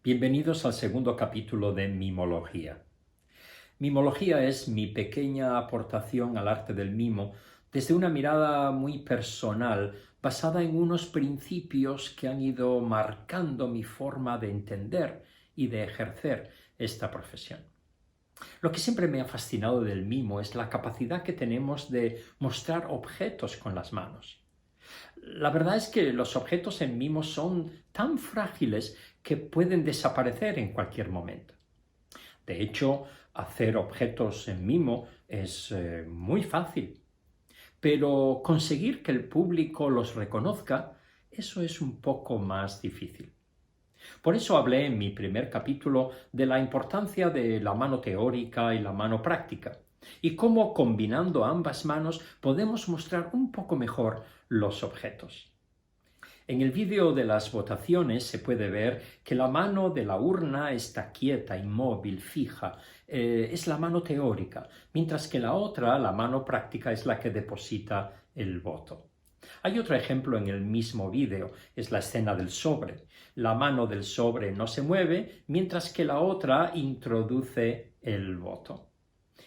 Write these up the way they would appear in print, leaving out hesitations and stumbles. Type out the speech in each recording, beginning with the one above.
Bienvenidos al segundo capítulo de Mimología. Mimología es mi pequeña aportación al arte del mimo desde una mirada muy personal, basada en unos principios que han ido marcando mi forma de entender y de ejercer esta profesión. Lo que siempre me ha fascinado del mimo es la capacidad que tenemos de mostrar objetos con las manos. La verdad es que los objetos en mimo son tan frágiles que pueden desaparecer en cualquier momento. De hecho, hacer objetos en mimo es muy fácil, pero conseguir que el público los reconozca, eso es un poco más difícil. Por eso hablé en mi primer capítulo de la importancia de la mano teórica y la mano práctica, y cómo combinando ambas manos podemos mostrar un poco mejor los objetos. En el vídeo de las votaciones se puede ver que la mano de la urna está quieta, inmóvil, fija, es la mano teórica, mientras que la otra, la mano práctica, es la que deposita el voto. Hay otro ejemplo en el mismo vídeo, es la escena del sobre. La mano del sobre no se mueve, mientras que la otra introduce el voto.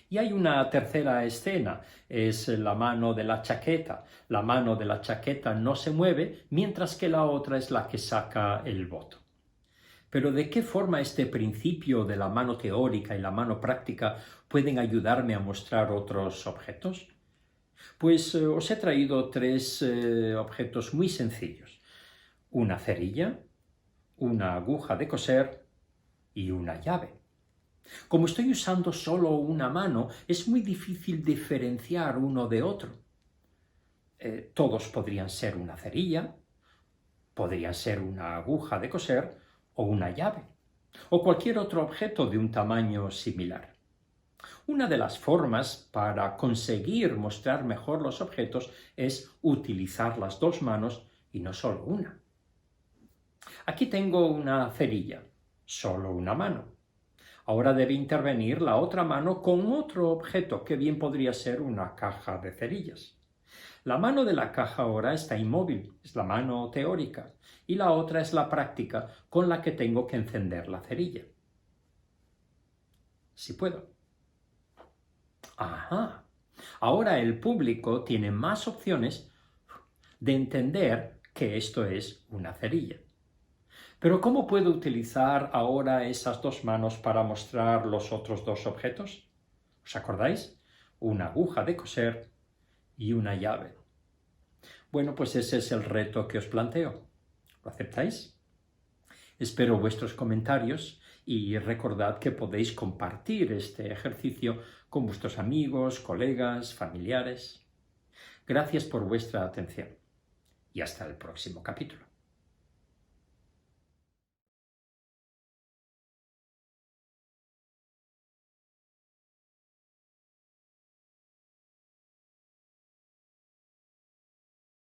Y hay una tercera escena, es la mano de la chaqueta. La mano de la chaqueta no se mueve, mientras que la otra es la que saca el voto. Pero ¿de qué forma este principio de la mano teórica y la mano práctica pueden ayudarme a mostrar otros objetos? Pues os he traído tres objetos muy sencillos. Una cerilla, una aguja de coser y una llave. Como estoy usando solo una mano, es muy difícil diferenciar uno de otro. Todos podrían ser una cerilla, podrían ser una aguja de coser o una llave, o cualquier otro objeto de un tamaño similar. Una de las formas para conseguir mostrar mejor los objetos es utilizar las dos manos y no solo una. Aquí tengo una cerilla, solo una mano. Ahora debe intervenir la otra mano con otro objeto, que bien podría ser una caja de cerillas. La mano de la caja ahora está inmóvil, es la mano teórica, y la otra es la práctica con la que tengo que encender la cerilla. Si puedo. Ajá. Ahora el público tiene más opciones de entender que esto es una cerilla. Pero ¿cómo puedo utilizar ahora esas dos manos para mostrar los otros dos objetos? ¿Os acordáis? Una aguja de coser y una llave. Bueno, pues ese es el reto que os planteo. ¿Lo aceptáis? Espero vuestros comentarios y recordad que podéis compartir este ejercicio con vuestros amigos, colegas, familiares. Gracias por vuestra atención y hasta el próximo capítulo.